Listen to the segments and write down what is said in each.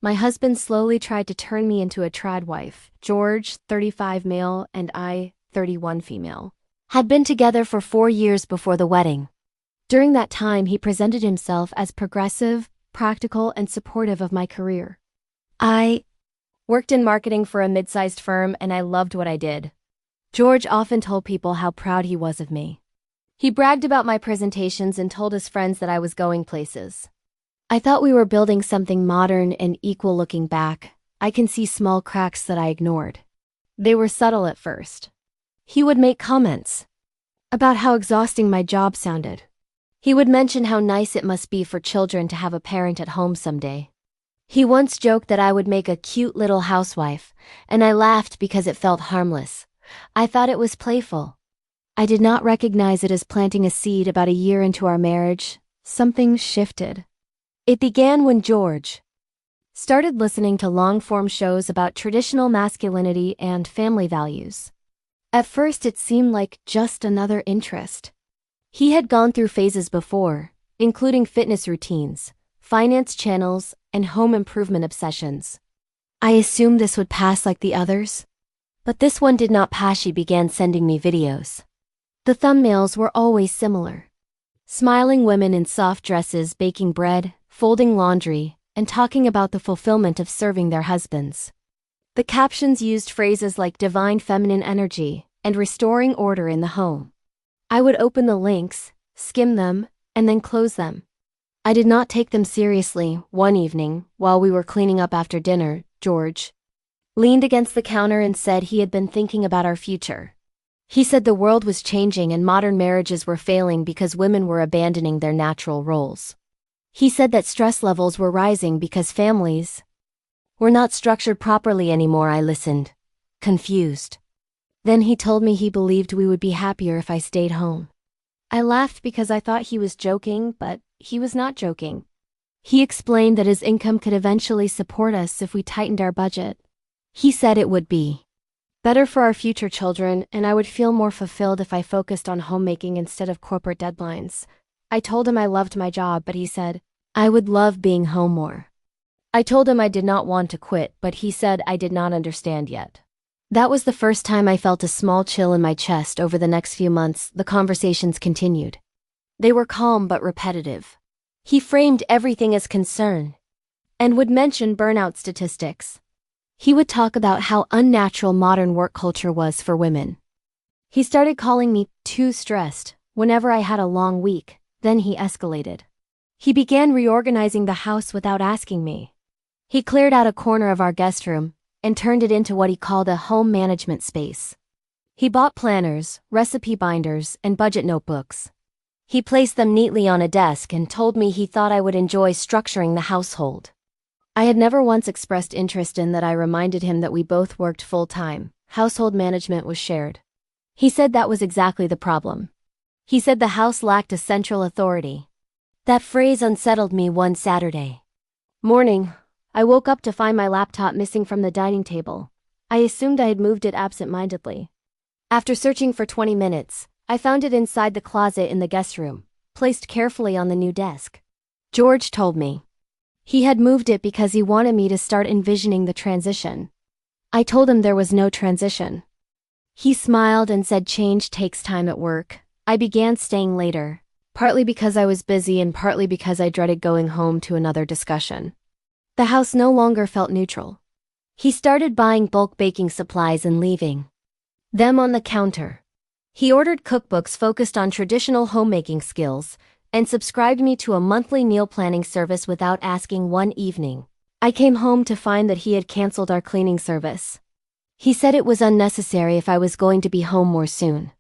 My husband slowly tried to turn me into a trad wife. George, 35 male, and I, 31 female, had been together for 4 years before the wedding. During that time, he presented himself as progressive, practical, and supportive of my career. I worked in marketing for a mid-sized firm, and I loved what I did. George often told people how proud he was of me. He bragged about my presentations and told his friends that I was going places. I thought we were building something modern and equal. Looking back, I can see small cracks that I ignored. They were subtle at first. He would make comments about how exhausting my job sounded. He would mention how nice it must be for children to have a parent at home someday. He once joked that I would make a cute little housewife, and I laughed because it felt harmless. I thought it was playful. I did not recognize it as planting a seed. About a year into our marriage, something shifted. It began when George started listening to long-form shows about traditional masculinity and family values. At first it seemed like just another interest. He had gone through phases before, including fitness routines, finance channels, and home improvement obsessions. I assumed this would pass like the others. But this one did not pass. She began sending me videos. The thumbnails were always similar. Smiling women in soft dresses baking bread, folding laundry, and talking about the fulfillment of serving their husbands. The captions used phrases like divine feminine energy and restoring order in the home. I would open the links, skim them, and then close them. I did not take them seriously. One evening, while we were cleaning up after dinner, George leaned against the counter and said he had been thinking about our future. He said the world was changing and modern marriages were failing because women were abandoning their natural roles. He said that stress levels were rising because families were not structured properly anymore. I listened, confused. Then he told me he believed we would be happier if I stayed home. I laughed because I thought he was joking, but he was not joking. He explained that his income could eventually support us if we tightened our budget. He said it would be better for our future children, and I would feel more fulfilled if I focused on homemaking instead of corporate deadlines. I told him I loved my job, but he said I would love being home more. I told him I did not want to quit, but he said I did not understand yet. That was the first time I felt a small chill in my chest. Over the next few months, the conversations continued. They were calm but repetitive. He framed everything as concern and would mention burnout statistics. He would talk about how unnatural modern work culture was for women. He started calling me too stressed whenever I had a long week. Then he escalated. He began reorganizing the house without asking me. He cleared out a corner of our guest room and turned it into what he called a home management space. He bought planners, recipe binders, and budget notebooks. He placed them neatly on a desk and told me he thought I would enjoy structuring the household. I had never once expressed interest in that. I reminded him that we both worked full-time. Household management was shared. He said that was exactly the problem. He said the house lacked a central authority. That phrase unsettled me. One Saturday morning, I woke up to find my laptop missing from the dining table. I assumed I had moved it absent-mindedly. After searching for 20 minutes, I found it inside the closet in the guest room, placed carefully on the new desk. George told me he had moved it because he wanted me to start envisioning the transition. I told him there was no transition. He smiled and said change takes time at work. I began staying later, partly because I was busy and partly because I dreaded going home to another discussion. The house no longer felt neutral. He started buying bulk baking supplies and leaving them on the counter. He ordered cookbooks focused on traditional homemaking skills and subscribed me to a monthly meal planning service without asking. One evening, I came home to find that he had canceled our cleaning service. He said it was unnecessary if I was going to be home more soon.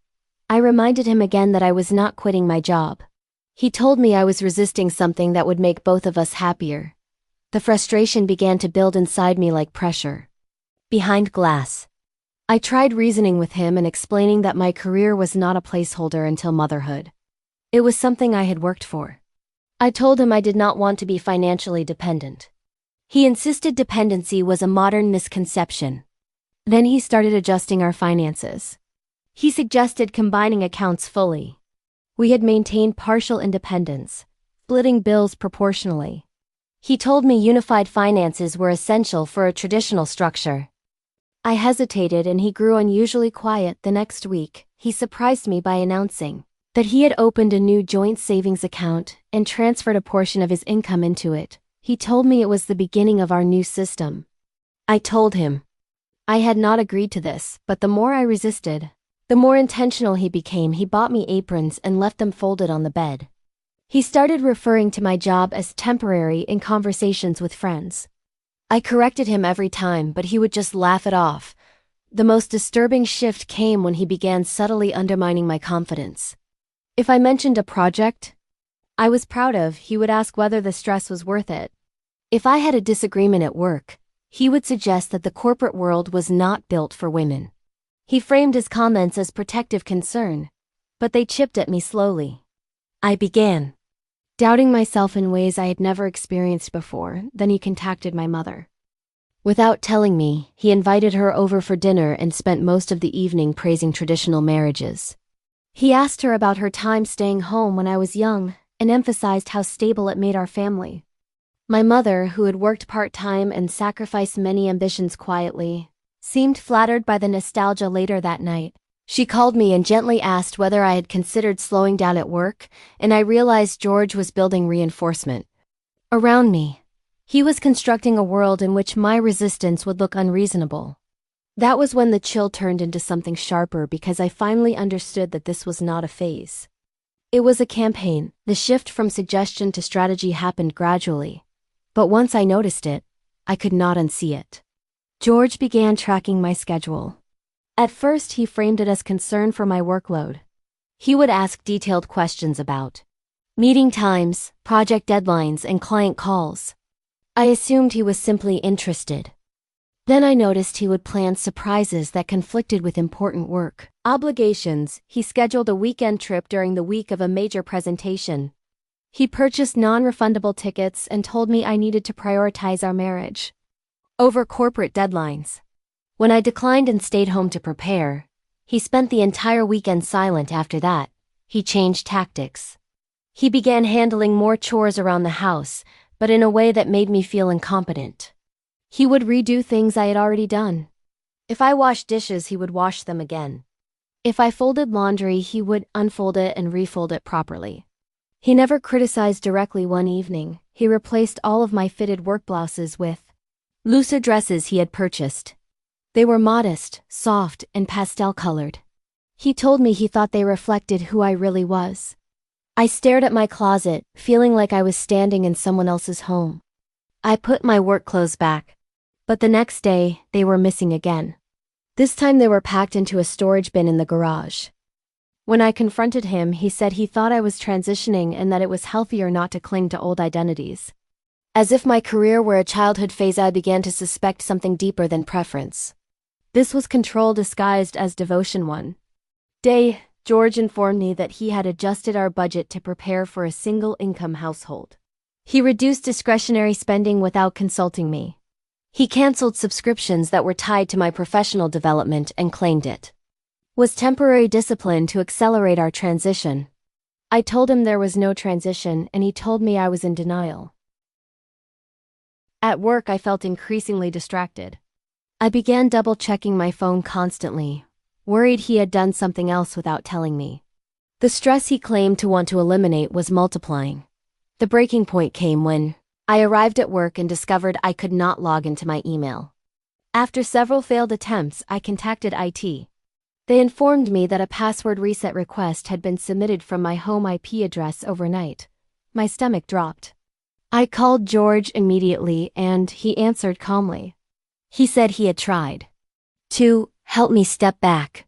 I reminded him again that I was not quitting my job. He told me I was resisting something that would make both of us happier. The frustration began to build inside me like pressure behind glass. I tried reasoning with him and explaining that my career was not a placeholder until motherhood. It was something I had worked for. I told him I did not want to be financially dependent. He insisted dependency was a modern misconception. Then he started adjusting our finances. He suggested combining accounts fully. We had maintained partial independence, splitting bills proportionally. He told me unified finances were essential for a traditional structure. I hesitated and he grew unusually quiet. The next week, he surprised me by announcing that he had opened a new joint savings account and transferred a portion of his income into it. He told me it was the beginning of our new system. I told him I had not agreed to this, but the more I resisted, the more intentional he became. He bought me aprons and left them folded on the bed. He started referring to my job as temporary in conversations with friends. I corrected him every time, but he would just laugh it off. The most disturbing shift came when he began subtly undermining my confidence. If I mentioned a project I was proud of, he would ask whether the stress was worth it. If I had a disagreement at work, he would suggest that the corporate world was not built for women. He framed his comments as protective concern, but they chipped at me slowly. I began doubting myself in ways I had never experienced before. Then he contacted my mother. Without telling me, he invited her over for dinner and spent most of the evening praising traditional marriages. He asked her about her time staying home when I was young and emphasized how stable it made our family. My mother, who had worked part-time and sacrificed many ambitions quietly, seemed flattered by the nostalgia. Later that night, she called me and gently asked whether I had considered slowing down at work, and I realized George was building reinforcement around me. He was constructing a world in which my resistance would look unreasonable. That was when the chill turned into something sharper, because I finally understood that this was not a phase. It was a campaign. The shift from suggestion to strategy happened gradually, but once I noticed it, I could not unsee it. George began tracking my schedule. At first, he framed it as concern for my workload. He would ask detailed questions about meeting times, project deadlines, and client calls. I assumed he was simply interested. Then I noticed he would plan surprises that conflicted with important work obligations. He scheduled a weekend trip during the week of a major presentation. He purchased non-refundable tickets and told me I needed to prioritize our marriage over corporate deadlines. When I declined and stayed home to prepare, he spent the entire weekend silent. After that, he changed tactics. He began handling more chores around the house, but in a way that made me feel incompetent. He would redo things I had already done. If I washed dishes, he would wash them again. If I folded laundry, he would unfold it and refold it properly. He never criticized directly. One evening, he replaced all of my fitted work blouses with looser dresses he had purchased. They were modest, soft, and pastel-colored. He told me he thought they reflected who I really was. I stared at my closet, feeling like I was standing in someone else's home. I put my work clothes back, but the next day, they were missing again. This time they were packed into a storage bin in the garage. When I confronted him, he said he thought I was transitioning and that it was healthier not to cling to old identities. As if my career were a childhood phase, I began to suspect something deeper than preference. This was control disguised as devotion. One day, George informed me that he had adjusted our budget to prepare for a single-income household. He reduced discretionary spending without consulting me. He canceled subscriptions that were tied to my professional development and claimed it was temporary discipline to accelerate our transition. I told him there was no transition, and he told me I was in denial. At work, I felt increasingly distracted. I began double-checking my phone constantly, worried he had done something else without telling me. The stress he claimed to want to eliminate was multiplying. The breaking point came when I arrived at work and discovered I could not log into my email. After several failed attempts, I contacted IT. They informed me that a password reset request had been submitted from my home IP address overnight. My stomach dropped. I called George immediately, and he answered calmly. He said he had tried to help me step back.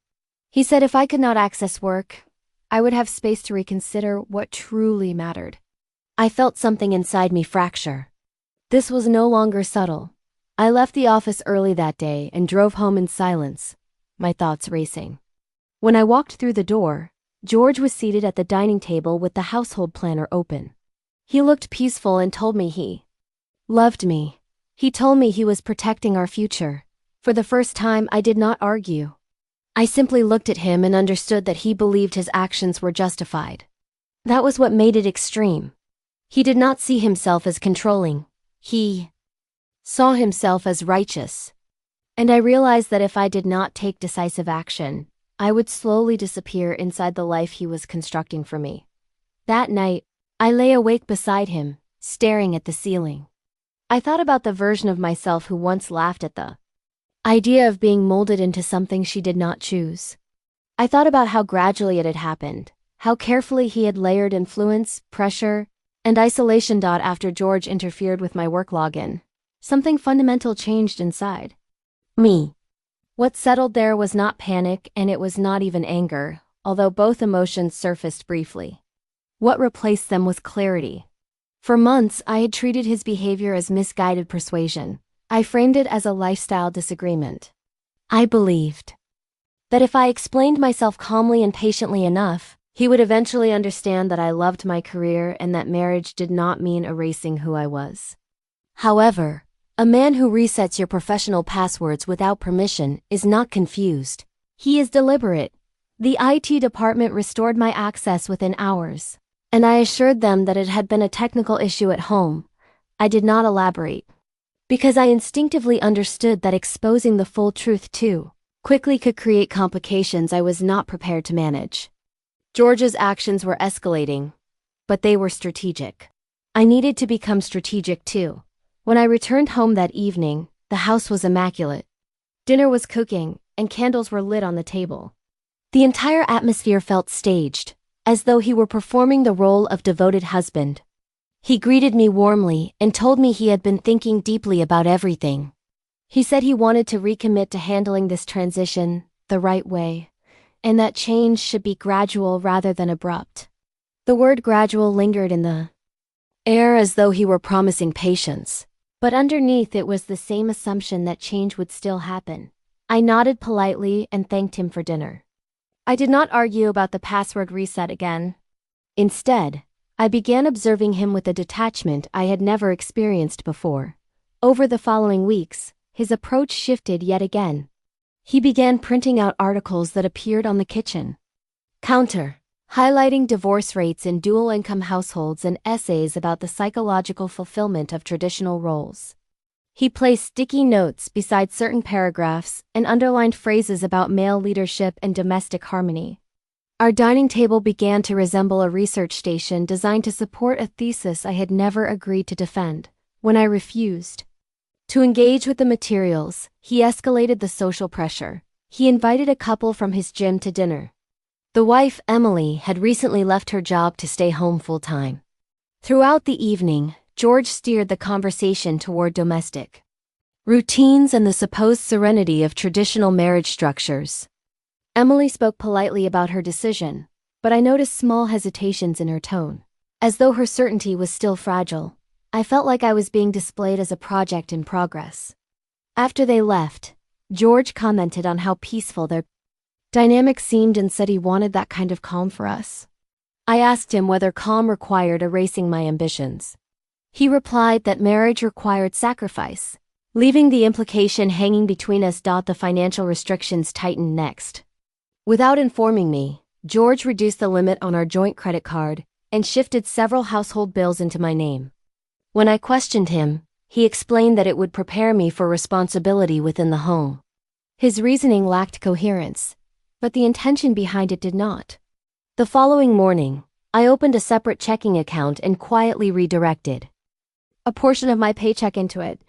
He said if I could not access work, I would have space to reconsider what truly mattered. I felt something inside me fracture. This was no longer subtle. I left the office early that day and drove home in silence, my thoughts racing. When I walked through the door, George was seated at the dining table with the household planner open. He looked peaceful and told me he loved me. He told me he was protecting our future. For the first time, I did not argue. I simply looked at him and understood that he believed his actions were justified. That was what made it extreme. He did not see himself as controlling. He saw himself as righteous, and I realized that if I did not take decisive action, I would slowly disappear inside the life he was constructing for me. That night, I lay awake beside him, staring at the ceiling. I thought about the version of myself who once laughed at the idea of being molded into something she did not choose. I thought about how gradually it had happened, how carefully he had layered influence, pressure, and isolation. After George interfered with my work login, something fundamental changed inside me. What settled there was not panic, and it was not even anger, although both emotions surfaced briefly. What replaced them was clarity. For months, I had treated his behavior as misguided persuasion. I framed it as a lifestyle disagreement. I believed that if I explained myself calmly and patiently enough, he would eventually understand that I loved my career and that marriage did not mean erasing who I was. However, a man who resets your professional passwords without permission is not confused. He is deliberate. The IT department restored my access within hours, and I assured them that it had been a technical issue at home. I did not elaborate, because I instinctively understood that exposing the full truth too quickly could create complications I was not prepared to manage. George's actions were escalating, but they were strategic. I needed to become strategic too. When I returned home that evening, the house was immaculate. Dinner was cooking, and candles were lit on the table. The entire atmosphere felt staged, as though he were performing the role of devoted husband. He greeted me warmly and told me he had been thinking deeply about everything. He said he wanted to recommit to handling this transition the right way, and that change should be gradual rather than abrupt. The word gradual lingered in the air as though he were promising patience, but underneath it was the same assumption that change would still happen. I nodded politely and thanked him for dinner. I did not argue about the password reset again. Instead, I began observing him with a detachment I had never experienced before. Over the following weeks, his approach shifted yet again. He began printing out articles that appeared on the kitchen counter, highlighting divorce rates in dual-income households and essays about the psychological fulfillment of traditional roles. He placed sticky notes beside certain paragraphs and underlined phrases about male leadership and domestic harmony. Our dining table began to resemble a research station designed to support a thesis I had never agreed to defend. When I refused to engage with the materials, he escalated the social pressure. He invited a couple from his gym to dinner. The wife, Emily, had recently left her job to stay home full-time. Throughout the evening, George steered the conversation toward domestic routines and the supposed serenity of traditional marriage structures. Emily spoke politely about her decision, but I noticed small hesitations in her tone. As though her certainty was still fragile, I felt like I was being displayed as a project in progress. After they left, George commented on how peaceful their dynamic seemed and said he wanted that kind of calm for us. I asked him whether calm required erasing my ambitions. He replied that marriage required sacrifice, leaving the implication hanging between us. The financial restrictions tightened next. Without informing me, George reduced the limit on our joint credit card and shifted several household bills into my name. When I questioned him, he explained that it would prepare me for responsibility within the home. His reasoning lacked coherence, but the intention behind it did not. The following morning, I opened a separate checking account and quietly redirected a portion of my paycheck into it.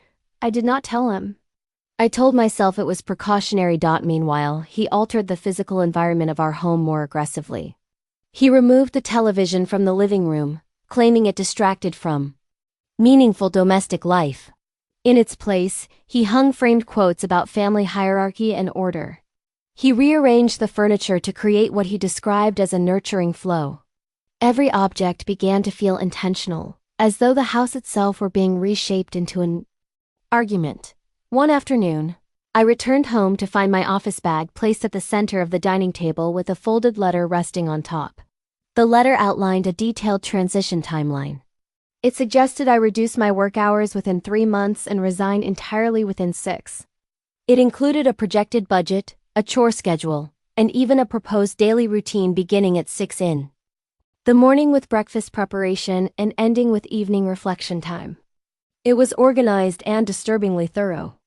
I did not tell him. I told myself it was precautionary. Meanwhile, he altered the physical environment of our home more aggressively. He removed the television from the living room, claiming it distracted from meaningful domestic life. In its place, he hung framed quotes about family hierarchy and order. He rearranged the furniture to create what he described as a nurturing flow. Every object began to feel intentional, as though the house itself were being reshaped into an argument. One afternoon, I returned home to find my office bag placed at the center of the dining table with a folded letter resting on top. The letter outlined a detailed transition timeline. It suggested I reduce my work hours within 3 months and resign entirely within 6. It included a projected budget, a chore schedule, and even a proposed daily routine beginning at 6 in the morning with breakfast preparation and ending with evening reflection time. It was organized and disturbingly thorough.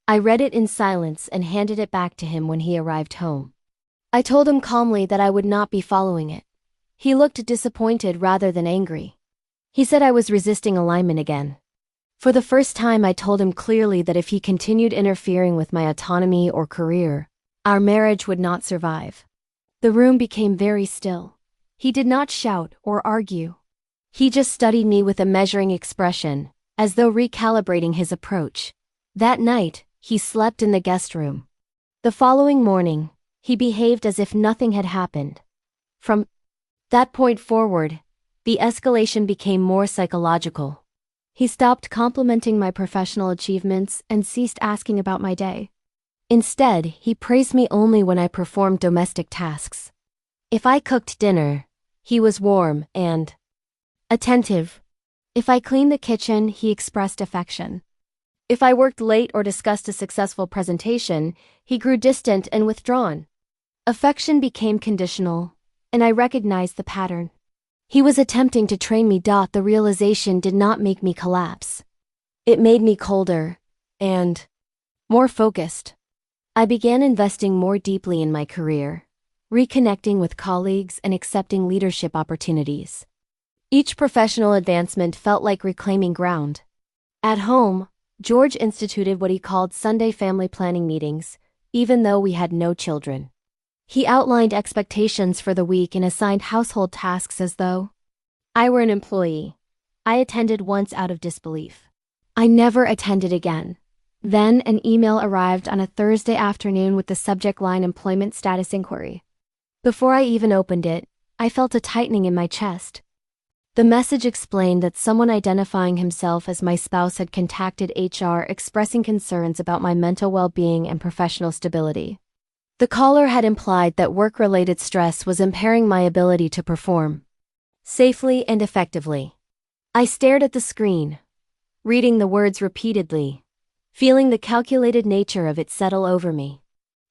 I read it in silence and handed it back to him when he arrived home. I told him calmly that I would not be following it. He looked disappointed rather than angry. He said I was resisting alignment again. For the first time, I told him clearly that if he continued interfering with my autonomy or career, our marriage would not survive. The room became very still. He did not shout or argue. He just studied me with a measuring expression, as though recalibrating his approach. That night, he slept in the guest room. The following morning, he behaved as if nothing had happened. From that point forward, the escalation became more psychological. He stopped complimenting my professional achievements and ceased asking about my day. Instead, he praised me only when I performed domestic tasks. If I cooked dinner, he was warm and attentive. If I cleaned the kitchen, he expressed affection. If I worked late or discussed a successful presentation, he grew distant and withdrawn. Affection became conditional, and I recognized the pattern. He was attempting to train me. The realization did not make me collapse. It made me colder and more focused. I began investing more deeply in my career, reconnecting with colleagues and accepting leadership opportunities. Each professional advancement felt like reclaiming ground. At home, George instituted what he called Sunday family planning meetings, even though we had no children. He outlined expectations for the week and assigned household tasks as though I were an employee. I attended once out of disbelief. I never attended again. Then an email arrived on a Thursday afternoon with the subject line employment status inquiry. Before I even opened it, I felt a tightening in my chest. The message explained that someone identifying himself as my spouse had contacted HR expressing concerns about my mental well-being and professional stability. The caller had implied that work-related stress was impairing my ability to perform safely and effectively. I stared at the screen, reading the words repeatedly, feeling the calculated nature of it settle over me.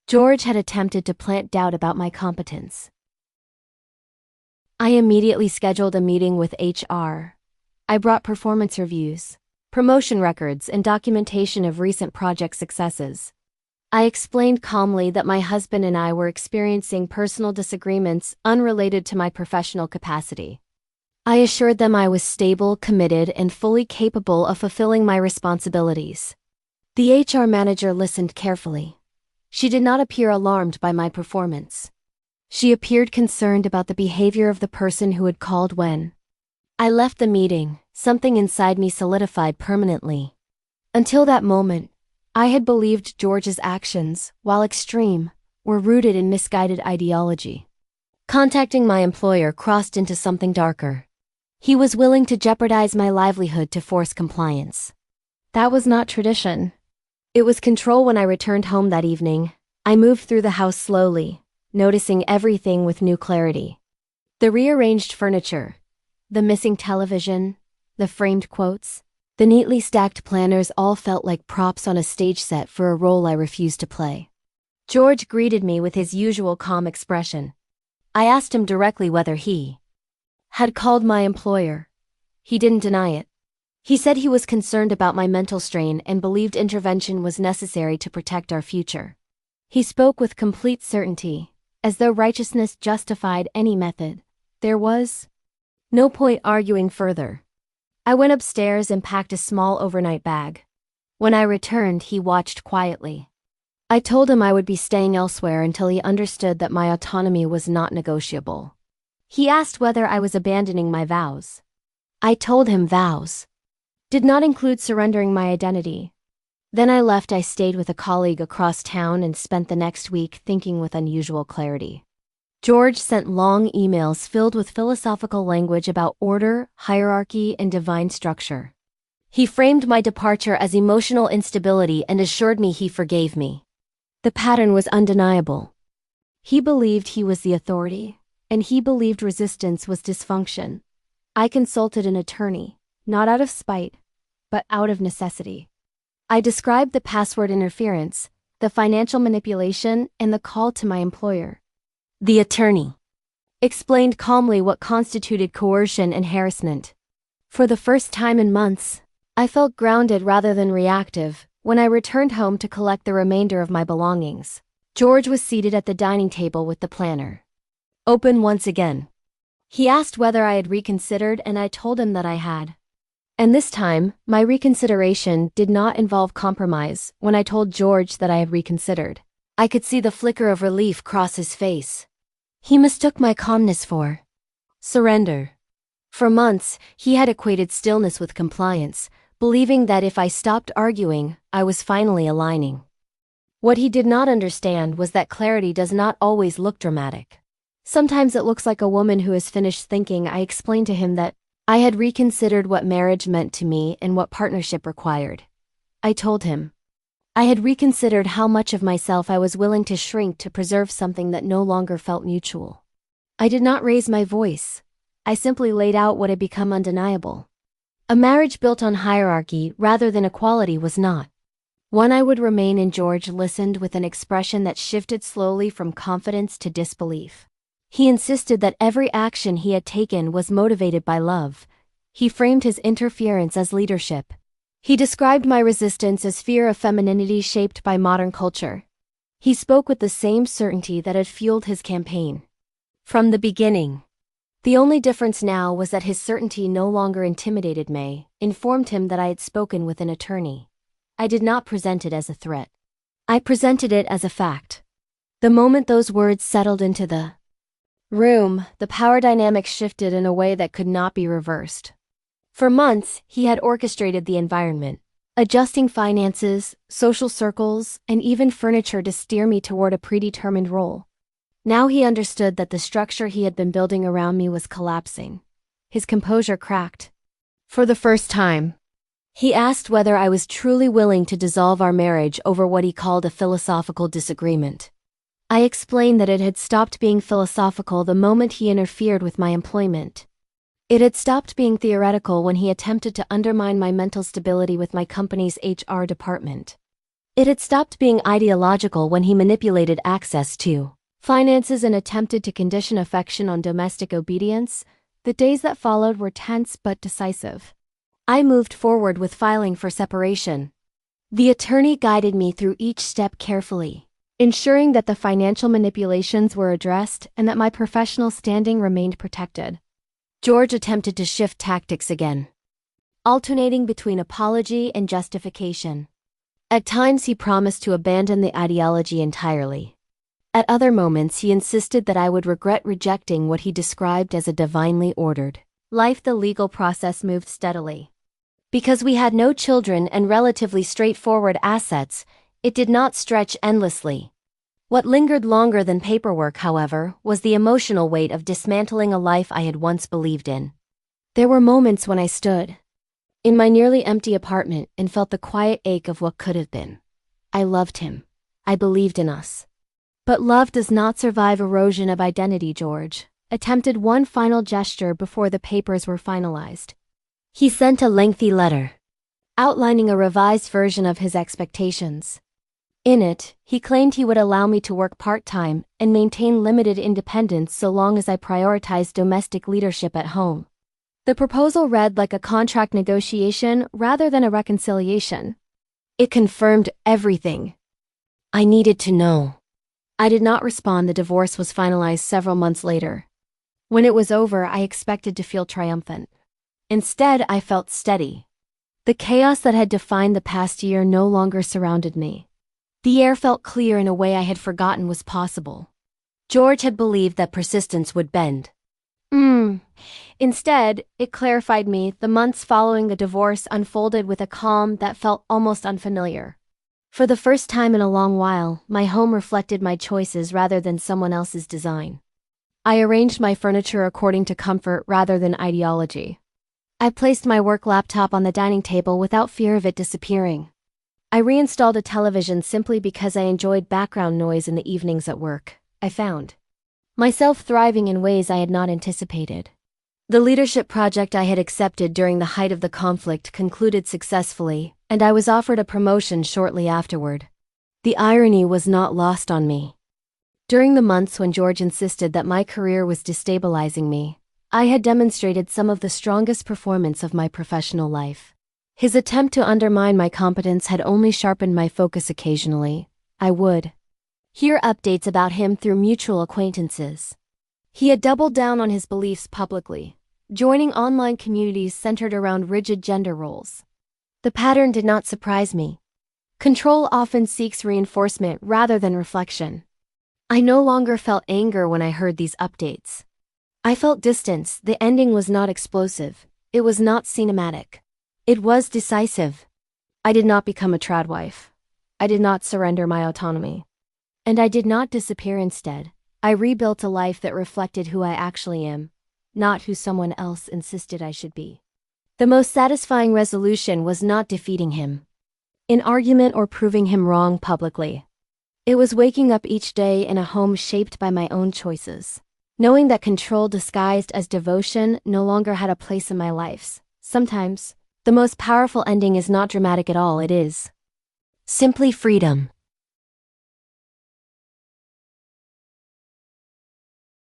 George had attempted to plant doubt about my competence. I immediately scheduled a meeting with HR. I brought performance reviews, promotion records, and documentation of recent project successes. I explained calmly that my husband and I were experiencing personal disagreements unrelated to my professional capacity. I assured them I was stable, committed, and fully capable of fulfilling my responsibilities. The HR manager listened carefully. She did not appear alarmed by my performance. She appeared concerned about the behavior of the person who had called when I left the meeting. Something inside me solidified permanently. Until that moment, I had believed George's actions, while extreme, were rooted in misguided ideology. Contacting my employer crossed into something darker. He was willing to jeopardize my livelihood to force compliance. That was not tradition. It was control. When I returned home that evening, I moved through the house slowly, noticing everything with new clarity. The rearranged furniture, the missing television, the framed quotes, the neatly stacked planners all felt like props on a stage set for a role I refused to play. George greeted me with his usual calm expression. I asked him directly whether he had called my employer. He didn't deny it. He said he was concerned about my mental strain and believed intervention was necessary to protect our future. He spoke with complete certainty, as though righteousness justified any method. There was no point arguing further. I went upstairs and packed a small overnight bag. When I returned, he watched quietly. I told him I would be staying elsewhere until he understood that my autonomy was not negotiable. He asked whether I was abandoning my vows. I told him vows did not include surrendering my identity. Then I left. I stayed with a colleague across town and spent the next week thinking with unusual clarity. George sent long emails filled with philosophical language about order, hierarchy, and divine structure. He framed my departure as emotional instability and assured me he forgave me. The pattern was undeniable. He believed he was the authority, and he believed resistance was dysfunction. I consulted an attorney, not out of spite, but out of necessity. I described the password interference, the financial manipulation, and the call to my employer. The attorney explained calmly what constituted coercion and harassment. For the first time in months, I felt grounded rather than reactive when I returned home to collect the remainder of my belongings. George was seated at the dining table with the planner open once again. He asked whether I had reconsidered, and I told him that I had. And this time, my reconsideration did not involve compromise. When I told George that I had reconsidered, I could see the flicker of relief cross his face. He mistook my calmness for surrender. For months, he had equated stillness with compliance, believing that if I stopped arguing, I was finally aligning. What he did not understand was that clarity does not always look dramatic. Sometimes it looks like a woman who has finished thinking. I explained to him that I had reconsidered what marriage meant to me and what partnership required. I told him I had reconsidered how much of myself I was willing to shrink to preserve something that no longer felt mutual. I did not raise my voice. I simply laid out what had become undeniable. A marriage built on hierarchy rather than equality was not one I would remain in. George listened with an expression that shifted slowly from confidence to disbelief. He insisted that every action he had taken was motivated by love. He framed his interference as leadership. He described my resistance as fear of femininity shaped by modern culture. He spoke with the same certainty that had fueled his campaign from the beginning. The only difference now was that his certainty no longer intimidated me. Informed him that I had spoken with an attorney. I did not present it as a threat. I presented it as a fact. The moment those words settled into the room, the power dynamic shifted in a way that could not be reversed. For months, he had orchestrated the environment, adjusting finances, social circles, and even furniture to steer me toward a predetermined role. Now he understood that the structure he had been building around me was collapsing. His composure cracked. For the first time, he asked whether I was truly willing to dissolve our marriage over what he called a philosophical disagreement. I explained that it had stopped being philosophical the moment he interfered with my employment. It had stopped being theoretical when he attempted to undermine my mental stability with my company's HR department. It had stopped being ideological when he manipulated access to finances and attempted to condition affection on domestic obedience. The days that followed were tense but decisive. I moved forward with filing for separation. The attorney guided me through each step carefully, ensuring that the financial manipulations were addressed and that my professional standing remained protected. George attempted to shift tactics again, alternating between apology and justification. At times he promised to abandon the ideology entirely. At other moments he insisted that I would regret rejecting what he described as a divinely ordered life. The legal process moved steadily. Because we had no children and relatively straightforward assets, it did not stretch endlessly. What lingered longer than paperwork, however, was the emotional weight of dismantling a life I had once believed in. There were moments when I stood in my nearly empty apartment and felt the quiet ache of what could have been. I loved him. I believed in us. But love does not survive erosion of identity. George attempted one final gesture before the papers were finalized. He sent a lengthy letter, outlining a revised version of his expectations. In it, he claimed he would allow me to work part-time and maintain limited independence so long as I prioritized domestic leadership at home. The proposal read like a contract negotiation rather than a reconciliation. It confirmed everything I needed to know. I did not respond. The divorce was finalized several months later. When it was over, I expected to feel triumphant. Instead, I felt steady. The chaos that had defined the past year no longer surrounded me. The air felt clear in a way I had forgotten was possible. George had believed that persistence would bend. Instead, it clarified me. The months following the divorce unfolded with a calm that felt almost unfamiliar. For the first time in a long while, my home reflected my choices rather than someone else's design. I arranged my furniture according to comfort rather than ideology. I placed my work laptop on the dining table without fear of it disappearing. I reinstalled a television simply because I enjoyed background noise in the evenings at work. I found myself thriving in ways I had not anticipated. The leadership project I had accepted during the height of the conflict concluded successfully, and I was offered a promotion shortly afterward. The irony was not lost on me. During the months when George insisted that my career was destabilizing me, I had demonstrated some of the strongest performance of my professional life. His attempt to undermine my competence had only sharpened my focus occasionally. I would hear updates about him through mutual acquaintances. He had doubled down on his beliefs publicly, joining online communities centered around rigid gender roles. The pattern did not surprise me. Control often seeks reinforcement rather than reflection. I no longer felt anger when I heard these updates. I felt distance. The ending was not explosive. It was not cinematic. It was decisive. I did not become a tradwife. I did not surrender my autonomy. And I did not disappear instead. I rebuilt a life that reflected who I actually am, not who someone else insisted I should be. The most satisfying resolution was not defeating him in argument or proving him wrong publicly. It was waking up each day in a home shaped by my own choices, knowing that control disguised as devotion no longer had a place in my life. Sometimes, the most powerful ending is not dramatic at all, it is simply freedom.